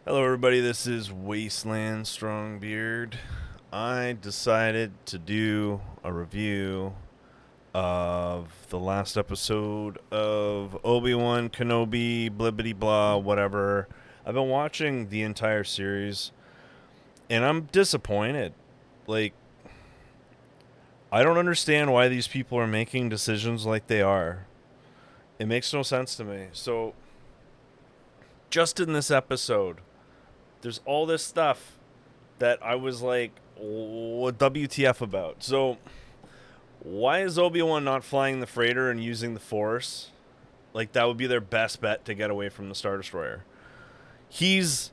Hello, everybody. This is Wasteland Strongbeard. I decided to do a review of the last episode of OB1 Kenobi, blibbity blah, whatever. I've been watching the entire series, and I'm disappointed. Like, I don't understand why these people are making decisions like they are. It makes no sense to me. So, just in this episode, there's all this stuff that I was like, what WTF about? So, why is Obi-Wan not flying the freighter and using the Force? Like, that would be their best bet to get away from the Star Destroyer. He's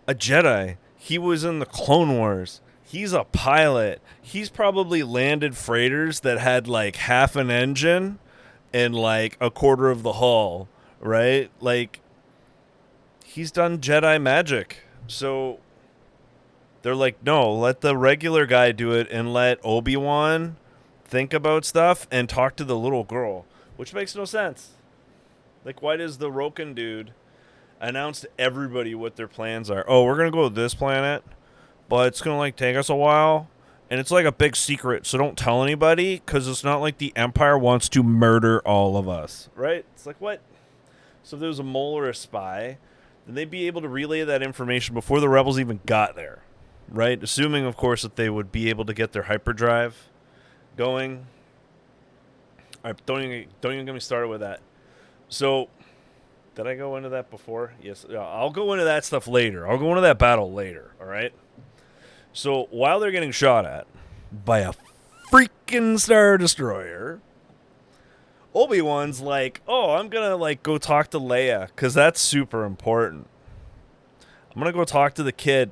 a Jedi. He was in the Clone Wars. He's a pilot. He's probably landed freighters that had like half an engine and like a quarter of the hull, right? Like, he's done Jedi magic. So they're like, no, let the regular guy do it and let Obi-Wan think about stuff and talk to the little girl, which makes no sense. Like, why does the Roken dude announce to everybody what their plans are? Oh, we're going to go to this planet, but it's going to, like, take us a while, and it's, like, a big secret, so don't tell anybody, because it's not like the Empire wants to murder all of us, right? It's like, what? So if there was a mole or a spy, then they'd be able to relay that information before the rebels even got there, right? Assuming, of course, that they would be able to get their hyperdrive going. All right, don't even get me started with that. So, did I go into that before? Yes, I'll go into that stuff later. I'll go into that battle later, all right? So, while they're getting shot at by a freaking Star Destroyer, Obi-Wan's like, oh, I'm going to, like, go talk to Leia, because that's super important. I'm going to go talk to the kid,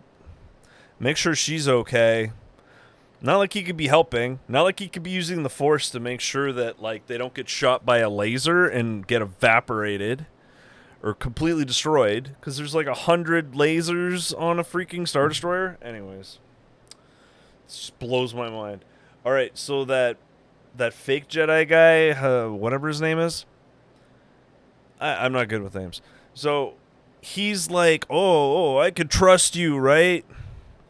make sure she's okay. Not like he could be helping. Not like he could be using the Force to make sure that, like, they don't get shot by a laser and get evaporated or completely destroyed, because there's like 100 lasers on a freaking Star Destroyer. Anyways, it just blows my mind. All right, so that fake Jedi guy, whatever his name is, I'm not good with names. So he's like, oh, I could trust you, right?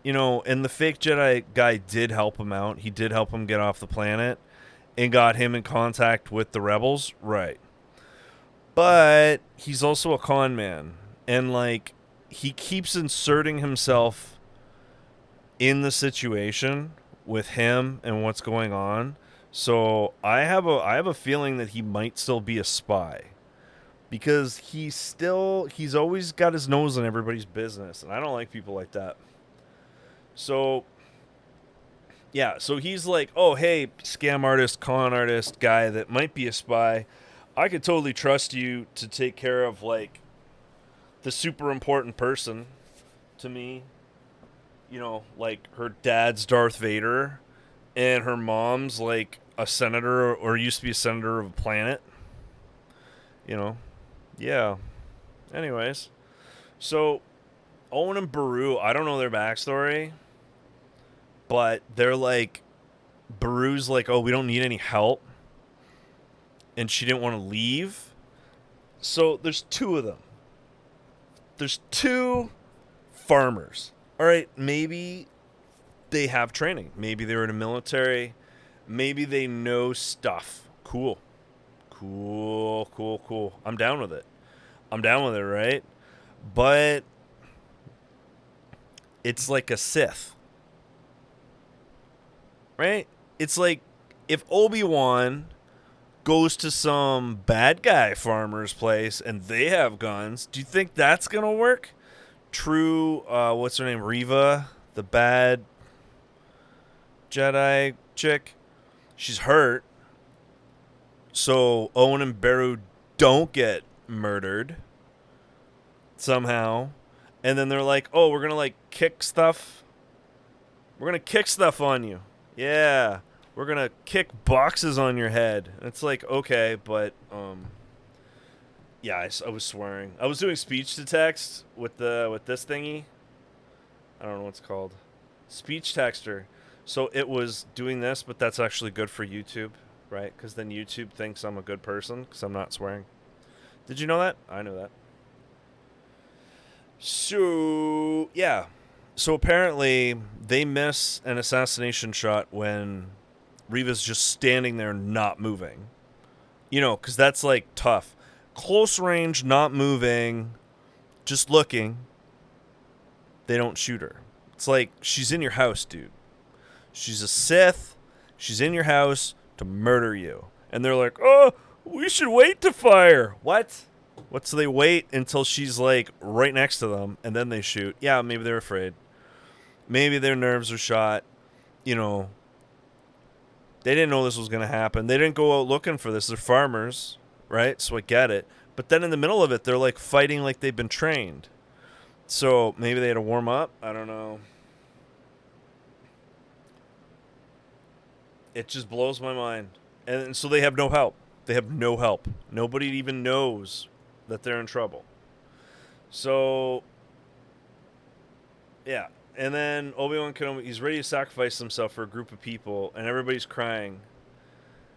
You know, and the fake Jedi guy did help him out. He did help him get off the planet and got him in contact with the rebels, right? But he's also a con man, and like, he keeps inserting himself in the situation with him and what's going on. So I have a feeling that he might still be a spy, because he's always got his nose in everybody's business, and I don't like people like that. So yeah, so he's like, oh, hey, scam artist, con artist guy that might be a spy, I could totally trust you to take care of, like, the super important person to me. You know, like, her dad's Darth Vader, and her mom's, like, a senator, or used to be a senator of a planet. You know, yeah. Anyways, so Owen and Beru, I don't know their backstory, but they're like, Beru's like, oh, we don't need any help, and she didn't want to leave. So there's two of them. There's two farmers. All right, maybe they have training. Maybe they were in the military. Maybe they know stuff. Cool. I'm down with it. Right? But it's like a Sith. Right? It's like if Obi-Wan goes to some bad guy farmer's place and they have guns, do you think that's going to work? True, what's her name? Reva, the bad Jedi chick. She's hurt. So Owen and Beru don't get murdered somehow. And then they're like, oh, we're going to, like, kick stuff. We're going to kick stuff on you. Yeah. We're going to kick boxes on your head. And it's like, okay, but, yeah, I was swearing. I was doing speech to text with this thingy. I don't know what's called. Speech texter. So it was doing this, but that's actually good for YouTube, right? Because then YouTube thinks I'm a good person because I'm not swearing. Did you know that? I know that. So, yeah. So apparently they miss an assassination shot when Reva's just standing there not moving. You know, because that's like tough. Close range, not moving, just looking. They don't shoot her. It's like she's in your house, dude. She's a Sith. She's in your house to murder you. And they're like, oh, we should wait to fire. What? What? So they wait until she's like right next to them and then they shoot. Yeah, maybe they're afraid. Maybe their nerves are shot. You know, they didn't know this was going to happen. They didn't go out looking for this. They're farmers, right? So I get it. But then in the middle of it, they're like fighting like they've been trained. So maybe they had to warm up. I don't know. It just blows my mind. And so they have no help. They have no help. Nobody even knows that they're in trouble. So, yeah. And then Obi-Wan Kenobi, he's ready to sacrifice himself for a group of people, and everybody's crying.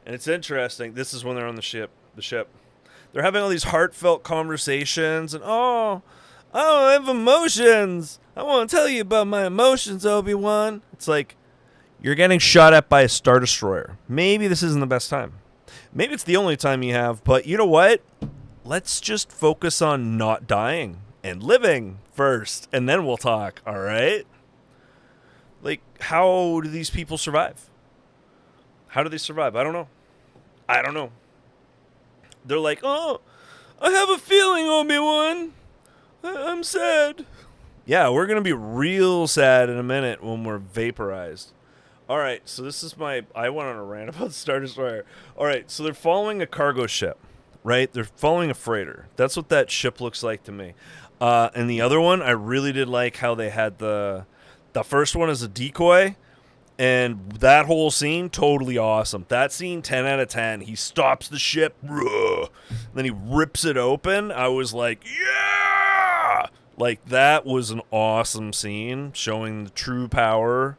And it's interesting. This is when they're on the ship. They're having all these heartfelt conversations, and I have emotions. I want to tell you about my emotions, Obi-Wan. It's like, you're getting shot at by a Star Destroyer. Maybe this isn't the best time. Maybe it's the only time you have, but you know what? Let's just focus on not dying and living first, and then we'll talk, all right? Like, how do these people survive? How do they survive? I don't know. They're like, oh, I have a feeling, Obi-Wan. I'm sad. Yeah, we're going to be real sad in a minute when we're vaporized. All right, so this is I went on a rant about Star Destroyer. All right, so they're following a cargo ship, right? They're following a freighter. That's what that ship looks like to me. And the other one, I really did like how they had the first one as a decoy, and that whole scene, totally awesome. That scene, 10 out of 10. He stops the ship, then he rips it open. I was like, yeah! Like, that was an awesome scene, showing the true power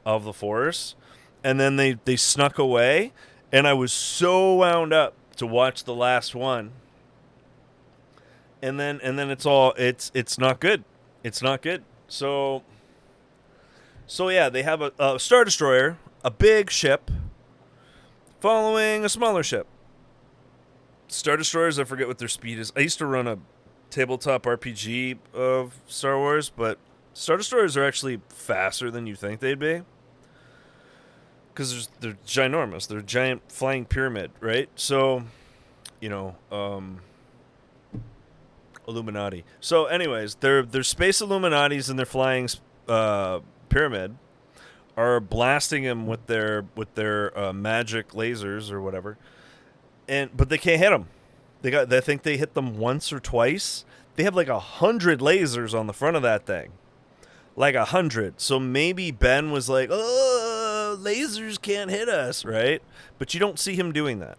of the Force. And then they snuck away, and I was so wound up to watch the last one. And then it's not good. It's not good. So yeah, they have a Star Destroyer, a big ship, following a smaller ship. Star Destroyers, I forget what their speed is. I used to run a tabletop RPG of Star Wars, but Star Destroyers are actually faster than you think they'd be. Because they're ginormous. They're a giant flying pyramid, right? So, you know, Illuminati. So, anyways, they're space Illuminatis and they're flying pyramid are blasting him with their magic lasers or whatever, but they can't hit him. They think they hit them once or twice. They have like 100 lasers on the front of that thing, like 100. So maybe Ben was like, "Oh, lasers can't hit us," right? But you don't see him doing that.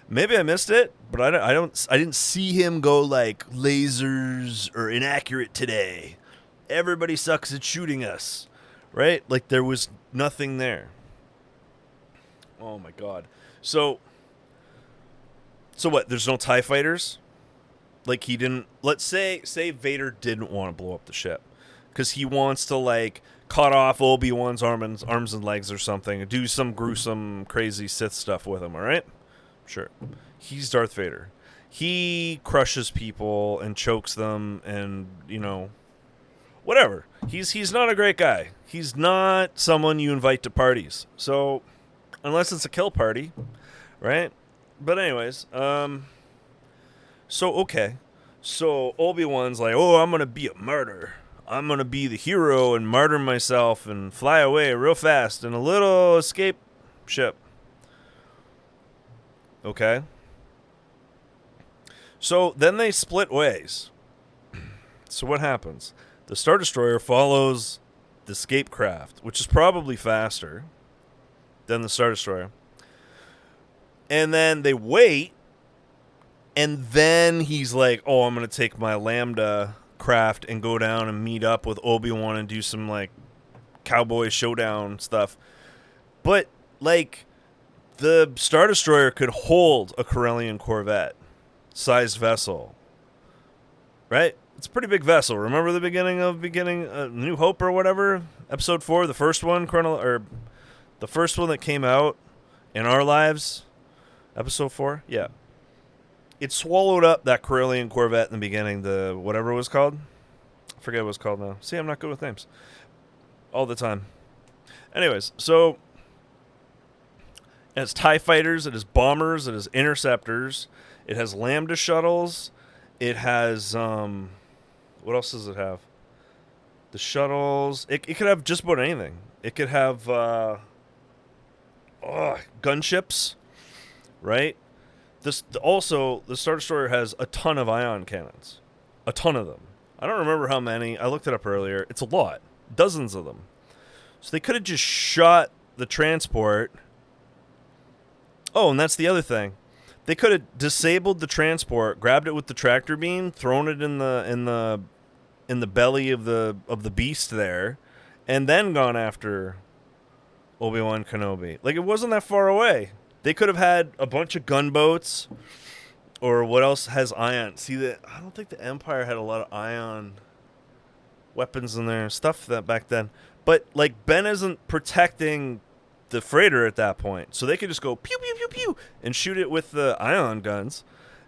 Maybe I missed it, but I didn't see him go like, lasers are inaccurate today. Everybody sucks at shooting us, right? Like, there was nothing there. Oh my god. So what? There's no TIE fighters? Like, he didn't. Let's say Vader didn't want to blow up the ship because he wants to like cut off Obi-Wan's arms and legs or something, and do some gruesome, crazy Sith stuff with him. All right, sure. He's Darth Vader. He crushes people and chokes them, and you know. Whatever. He's not a great guy. He's not someone you invite to parties. So, unless it's a kill party, right? But anyways, so okay. So Obi-Wan's like, oh, I'm going to be a martyr. I'm going to be the hero and martyr myself and fly away real fast in a little escape ship. Okay. So then they split ways. So what happens? The Star Destroyer follows the escape craft, which is probably faster than the Star Destroyer. And then they wait, and then he's like, oh, I'm going to take my Lambda craft and go down and meet up with Obi-Wan and do some, like, cowboy showdown stuff. But, like, the Star Destroyer could hold a Corellian Corvette-sized vessel, right? It's a pretty big vessel. Remember the beginning New Hope or whatever? Episode 4, the first one, or the first one that came out in our lives? Episode 4? Yeah. It swallowed up that Corellian Corvette in the beginning, the whatever it was called. I forget what it was called now. See, I'm not good with names. All the time. Anyways, so it has TIE fighters, it has bombers, it has interceptors, it has Lambda shuttles, it has, what else does it have? The shuttles, it could have just about anything. It could have, gunships, right? Also, the Star Destroyer has a ton of ion cannons. A ton of them. I don't remember how many. I looked it up earlier. It's a lot. Dozens of them. So they could have just shot the transport. Oh, and that's the other thing. They could have disabled the transport, grabbed it with the tractor beam, thrown it in the belly of the beast there, and then gone after Obi-Wan Kenobi. Like, it wasn't that far away. They could have had a bunch of gunboats, or what else has ion. See, I don't think the Empire had a lot of ion weapons in their stuff that back then. But, like, Ben isn't protecting the freighter at that point, so they could just go pew, pew, pew, pew, and shoot it with the ion guns,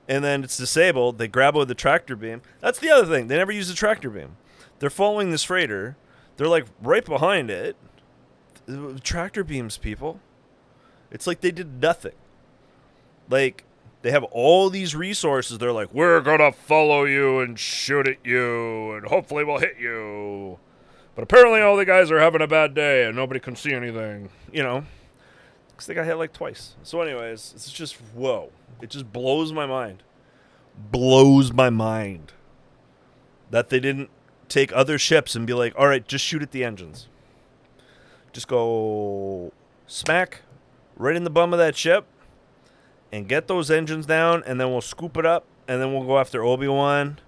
and then it's disabled. They grab it with the tractor beam. That's the other thing. They never use the tractor beam. They're following this freighter. They're, like, right behind it. Tractor beams, people. It's like they did nothing. Like, they have all these resources. They're like, we're gonna follow you and shoot at you, and hopefully we'll hit you. But apparently all the guys are having a bad day, and nobody can see anything. You know? Because they got hit like twice. So anyways, it's just, whoa. It just blows my mind. Blows my mind. That they didn't take other ships and be like, all right, just shoot at the engines. Just go smack right in the bum of that ship and get those engines down, and then we'll scoop it up, and then we'll go after Obi-Wan,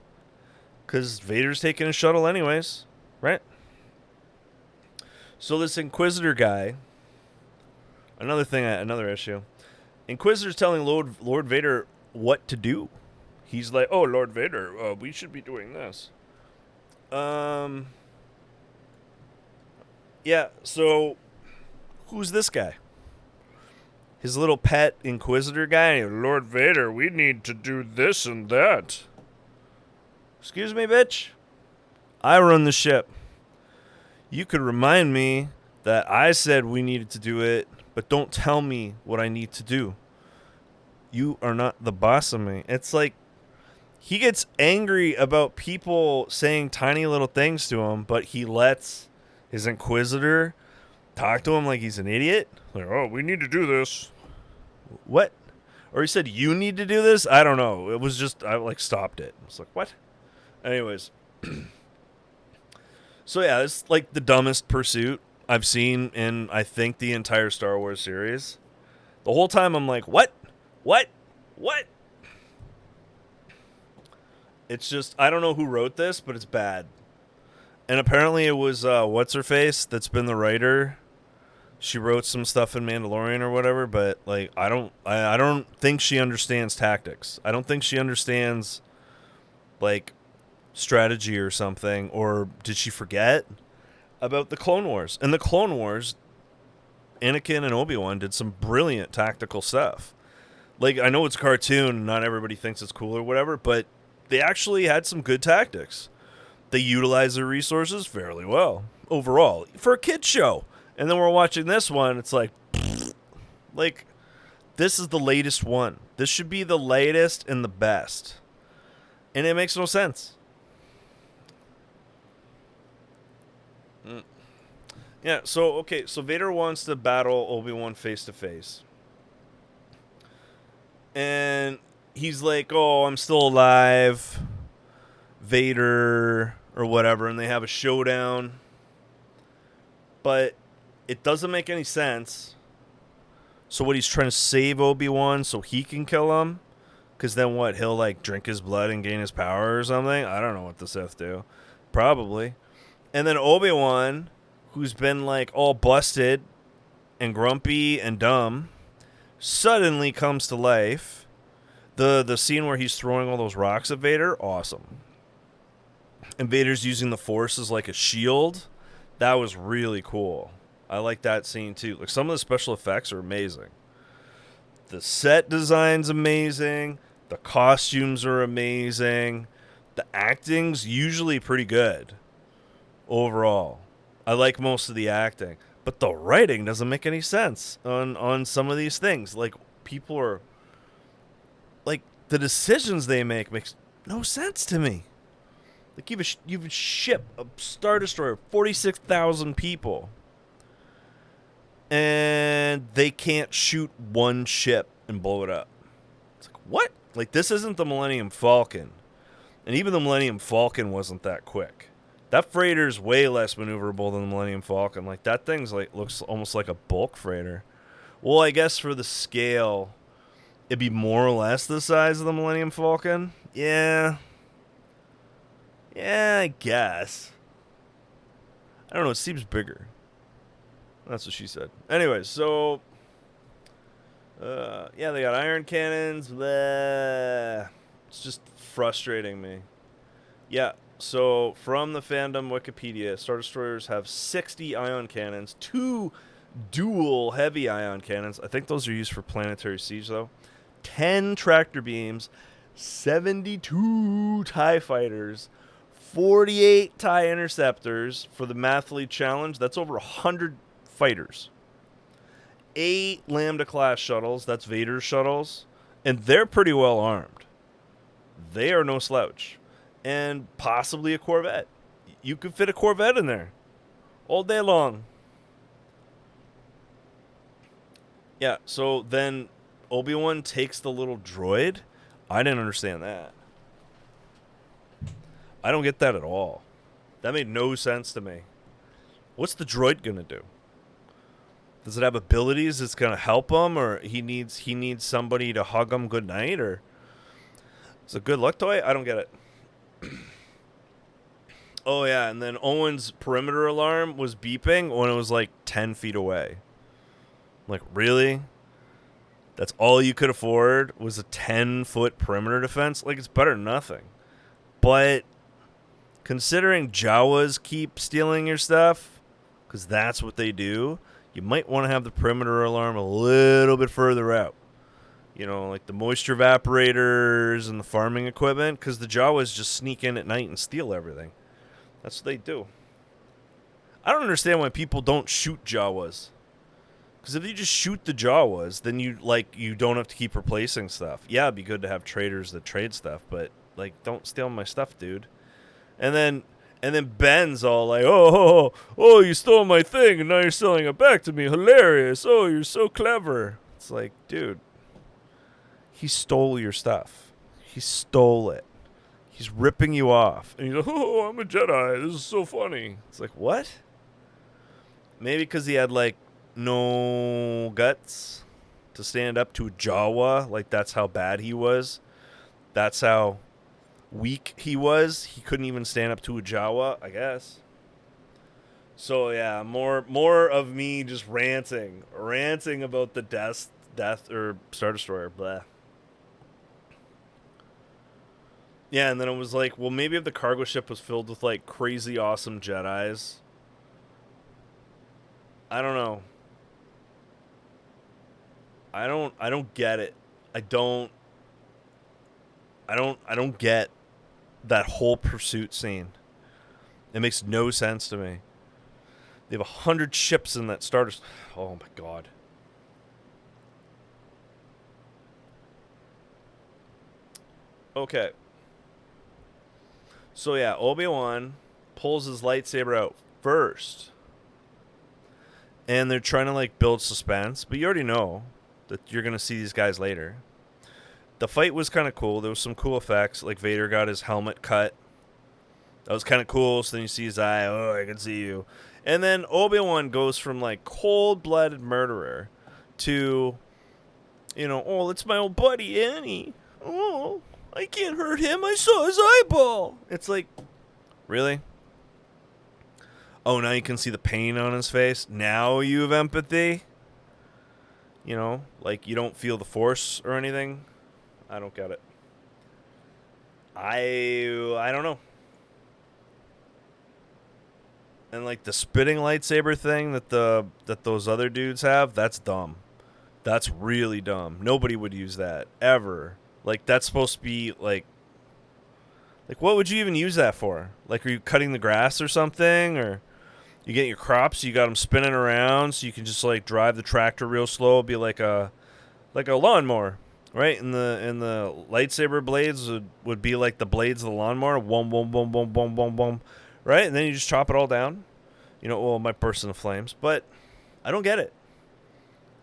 because Vader's taking a shuttle anyways, right? So this Inquisitor guy, another issue, Inquisitor's telling Lord Vader what to do. He's like, oh, Lord Vader, we should be doing this. Yeah, so who's this guy? His little pet Inquisitor guy? Lord Vader, we need to do this and that. Excuse me, bitch? I run the ship. You could remind me that I said we needed to do it, but don't tell me what I need to do. You are not the boss of me. It's like, he gets angry about people saying tiny little things to him, but he lets his Inquisitor talk to him like he's an idiot. Like, oh, we need to do this. What? Or he said, you need to do this? I don't know. It was just, I stopped it. I was like, what? Anyways. So yeah, it's like the dumbest pursuit I've seen in, I think, the entire Star Wars series. The whole time I'm like, what? What? What? It's just, I don't know who wrote this, but it's bad. And apparently it was, what's-her-face that's been the writer. She wrote some stuff in Mandalorian or whatever, but, like, I don't think she understands tactics. I don't think she understands, like, strategy or something. Or did she forget about the Clone Wars? In the Clone Wars, Anakin and Obi-Wan did some brilliant tactical stuff. Like, I know it's a cartoon, not everybody thinks it's cool or whatever, but they actually had some good tactics. They utilized their resources fairly well, overall, for a kid's show. And then we're watching this one, it's like, this is the latest one. This should be the latest and the best. And it makes no sense. Yeah, so Vader wants to battle Obi-Wan face-to-face. And he's like, oh, I'm still alive, Vader, or whatever, and they have a showdown. But it doesn't make any sense. So what, he's trying to save Obi-Wan so he can kill him? Because then what, he'll, like, drink his blood and gain his power or something? I don't know what the Sith do. Probably. And then Obi-Wan, who's been, like, all busted and grumpy and dumb, suddenly comes to life. The scene where he's throwing all those rocks at Vader, awesome. and Vader's using the Force as like a shield. That was really cool. I like that scene too. Like some of the special effects are amazing. The set design's amazing. The costumes are amazing. The acting's usually pretty good overall. I like most of the acting, but the writing doesn't make any sense on some of these things. Like people are like the decisions they makes no sense to me. Like you have a ship, a Star Destroyer, 46,000 people, and they can't shoot one ship and blow it up. It's like, what? Like, this isn't the Millennium Falcon. And even the Millennium Falcon wasn't that quick. That freighter's way less maneuverable than the Millennium Falcon. Like, that thing's like looks almost like a bulk freighter. Well, I guess for the scale, it'd be more or less the size of the Millennium Falcon. Yeah. Yeah, I guess. I don't know, it seems bigger. That's what she said. Anyways, so yeah, they got iron cannons. Blah. It's just frustrating me. Yeah, so from the fandom Wikipedia, Star Destroyers have 60 ion cannons, 2 dual heavy ion cannons. I think those are used for planetary siege, though. 10 tractor beams, 72 TIE fighters, 48 TIE interceptors for the Mathlete Challenge. That's over 100 fighters. 8 Lambda-class shuttles. That's Vader's shuttles. And they're pretty well armed. They are no slouch. And possibly a Corvette. You could fit a Corvette in there all day long. Yeah, so then Obi-Wan takes the little droid. I didn't understand that. I don't get that at all. That made no sense to me. What's the droid going to do? Does it have abilities that's going to help him, or he needs somebody to hug him goodnight, or it's a good luck toy? I don't get it. Oh, yeah, and then Owen's perimeter alarm was beeping when it was like 10 feet away. I'm like, really? That's all you could afford was a 10-foot perimeter defense? Like, it's better than nothing. But considering Jawas keep stealing your stuff, because that's what they do, you might want to have the perimeter alarm a little bit further out. You know, like the moisture evaporators and the farming equipment, because the Jawas just sneak in at night and steal everything. That's what they do. I don't understand why people don't shoot Jawas. Because if you just shoot the Jawas, then you don't have to keep replacing stuff. Yeah, it'd be good to have traders that trade stuff, but like, don't steal my stuff, dude. And then Ben's all like, oh, you stole my thing and now you're selling it back to me. Hilarious. Oh, you're so clever. It's like, dude, he stole your stuff. He stole it. He's ripping you off. And he's like, oh, I'm a Jedi. This is so funny. It's like, what? Maybe because he had, like, no guts to stand up to a Jawa. Like, that's how bad he was. That's how weak he was. He couldn't even stand up to a Jawa, I guess. So, yeah, more of me just ranting about the death or Star Destroyer. Blah. Yeah, and then it was like, well, maybe if the cargo ship was filled with, like, crazy awesome Jedis. I don't know. I don't get it. I don't get that whole pursuit scene. It makes no sense to me. They have 100 ships in that starter. Oh my god. Okay. So yeah, Obi-Wan pulls his lightsaber out first. And they're trying to like build suspense, but you already know that you're going to see these guys later. The fight was kind of cool. There was some cool effects, like Vader got his helmet cut. That was kind of cool. So then you see his eye. Oh, I can see you. And then Obi-Wan goes from like cold-blooded murderer to, you know, oh, it's my old buddy Annie. Oh, I can't hurt him. I saw his eyeball. It's like, really? Oh, now you can see the pain on his face. Now you have empathy. You know, like you don't feel the force or anything. I don't get it. I don't know. And like the spitting lightsaber thing that those other dudes have, that's dumb. That's really dumb. Nobody would use that ever. Like that's supposed to be like what would you even use that for? Like are you cutting the grass or something, or you get your crops, you got them spinning around so you can just like drive the tractor real slow, be like a lawnmower, right? And the lightsaber blades would be like the blades of the lawnmower, boom boom boom boom boom boom boom, right? And then you just chop it all down. You know, well, it might burst into flames, but I don't get it.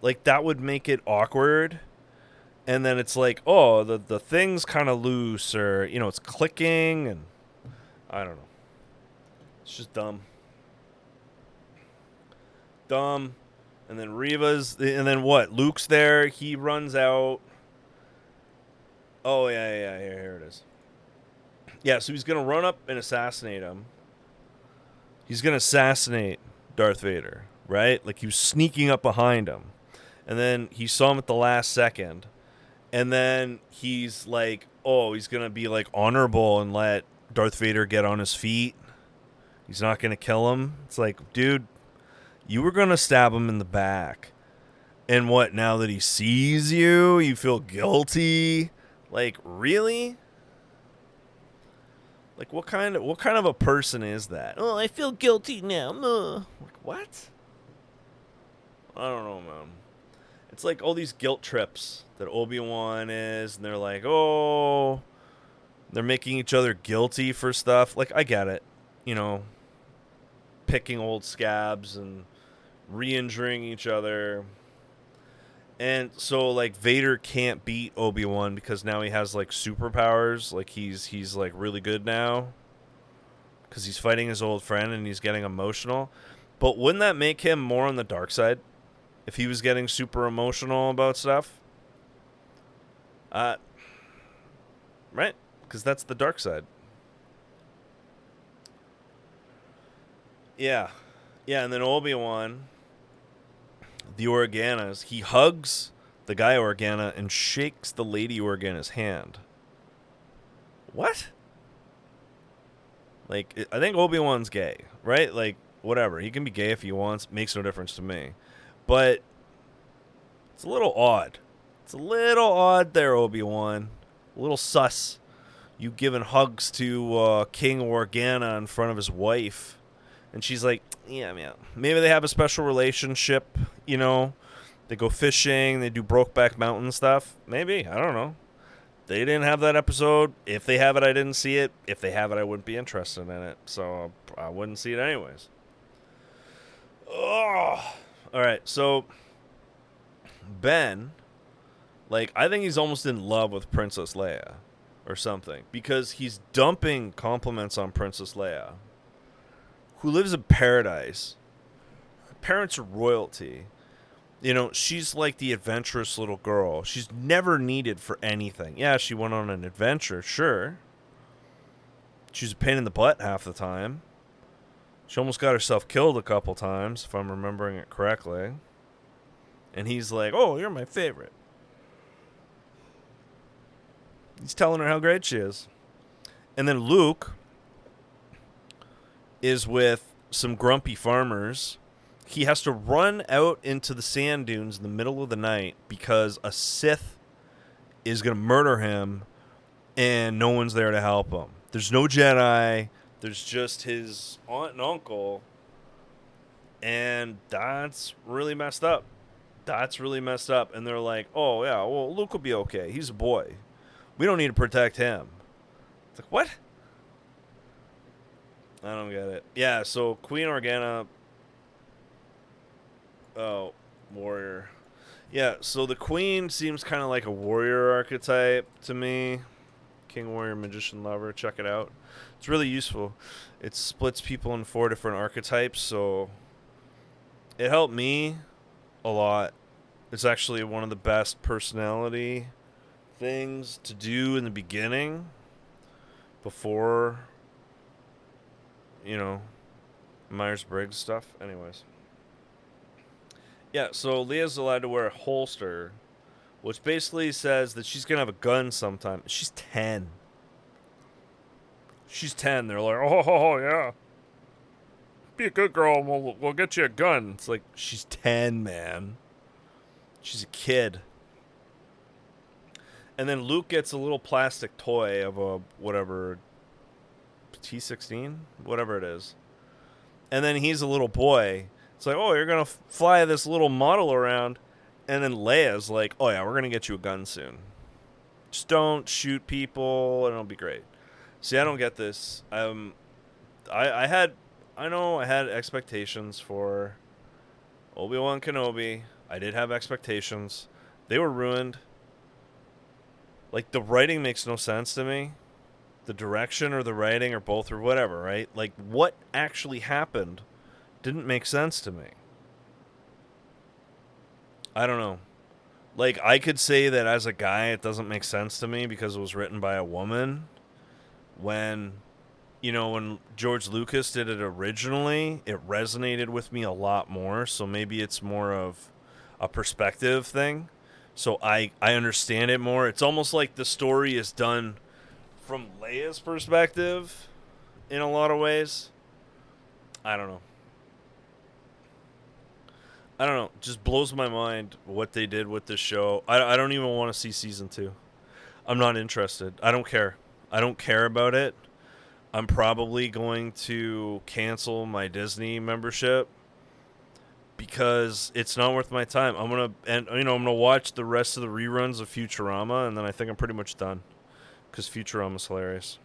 Like that would make it awkward. And then it's like, oh, the thing's kind of loose, or you know, it's clicking, and I don't know. It's just dumb. Dumb. And then and then what? Luke's there. He runs out. Oh yeah. Here it is. Yeah, so he's gonna run up and assassinate him. He's gonna assassinate Darth Vader, right? Like he was sneaking up behind him, and then he saw him at the last second, and then he's like, oh, he's gonna be like honorable and let Darth Vader get on his feet. He's not gonna kill him. It's like, dude, you were going to stab him in the back. And what, now that he sees you, you feel guilty? Like, really? Like, what kind of a person is that? Oh, I feel guilty now. Like, what? I don't know, man. It's like all these guilt trips that OB1 is, and they're like, oh, they're making each other guilty for stuff. Like, I get it. You know, picking old scabs and re-injuring each other. And so like Vader can't beat Obi-Wan because now he has like superpowers. Like he's like really good now because he's fighting his old friend and he's getting emotional. But wouldn't that make him more on the dark side if he was getting super emotional about stuff? Right? Because that's the dark side. Yeah, and then Obi-Wan, the Organas, he hugs the guy Organa and shakes the lady Organa's hand. What? Like, I think Obi-Wan's gay, right? Like, whatever. He can be gay if he wants. Makes no difference to me. But it's a little odd. It's a little odd there, Obi-Wan. A little sus. You giving hugs to King Organa in front of his wife. And she's like, yeah. Maybe they have a special relationship, you know. They go fishing, they do Brokeback Mountain stuff. Maybe, I don't know. They didn't have that episode. If they have it, I didn't see it. If they have it, I wouldn't be interested in it. So I wouldn't see it anyways. Oh. All right, so Ben, like, I think he's almost in love with Princess Leia or something. Because he's dumping compliments on Princess Leia, who lives in paradise. Her parents are royalty. You know, she's like the adventurous little girl. She's never needed for anything. Yeah, she went on an adventure, sure. She's a pain in the butt half the time. She almost got herself killed a couple times, if I'm remembering it correctly. And he's like, oh, you're my favorite. He's telling her how great she is. And then Luke is with some grumpy farmers. He has to run out into the sand dunes in the middle of the night because a Sith is going to murder him and no one's there to help him. There's no Jedi. There's just his aunt and uncle. And that's really messed up. And they're like, oh, yeah, well, Luke will be okay. He's a boy. We don't need to protect him. It's like, what? I don't get it. Yeah, so Queen Organa... Oh, warrior. Yeah, so the queen seems kind of like a warrior archetype to me. King, warrior, magician, lover. Check it out. It's really useful. It splits people in 4 different archetypes, so it helped me a lot. It's actually one of the best personality things to do in the beginning before, you know, Myers-Briggs stuff. Anyways. Yeah, so Leah's allowed to wear a holster, which basically says that she's going to have a gun sometime. She's 10. She's 10. They're like, oh, yeah. be a good girl and we'll get you a gun. It's like, she's 10, man. She's a kid. And then Luke gets a little plastic toy of a whatever T-16, whatever it is. And then he's a little boy. It's like, oh, you're gonna fly this little model around. And then Leia's like, oh yeah, we're gonna get you a gun soon. Just don't shoot people, and it'll be great. See, I don't get this. I had expectations for Obi-Wan Kenobi. I did have expectations. They were ruined. Like, the writing makes no sense to me. The direction or the writing or both or whatever, right? Like, what actually happened didn't make sense to me. I don't know. Like, I could say that as a guy, it doesn't make sense to me because it was written by a woman. When George Lucas did it originally, it resonated with me a lot more. So maybe it's more of a perspective thing. So I understand it more. It's almost like the story is done from Leia's perspective in a lot of ways. I don't know. It just blows my mind what they did with this show. I don't even want to see season 2. I'm not interested. I don't care. I don't care about it. I'm probably going to cancel my Disney membership because it's not worth my time. I'm gonna watch the rest of the reruns of Futurama, and then I think I'm pretty much done because Futurama's hilarious.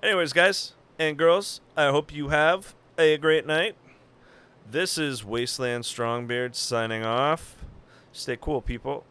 Anyways, guys and girls, I hope you have a great night. This is Wasteland Strongbeard signing off. Stay cool, people.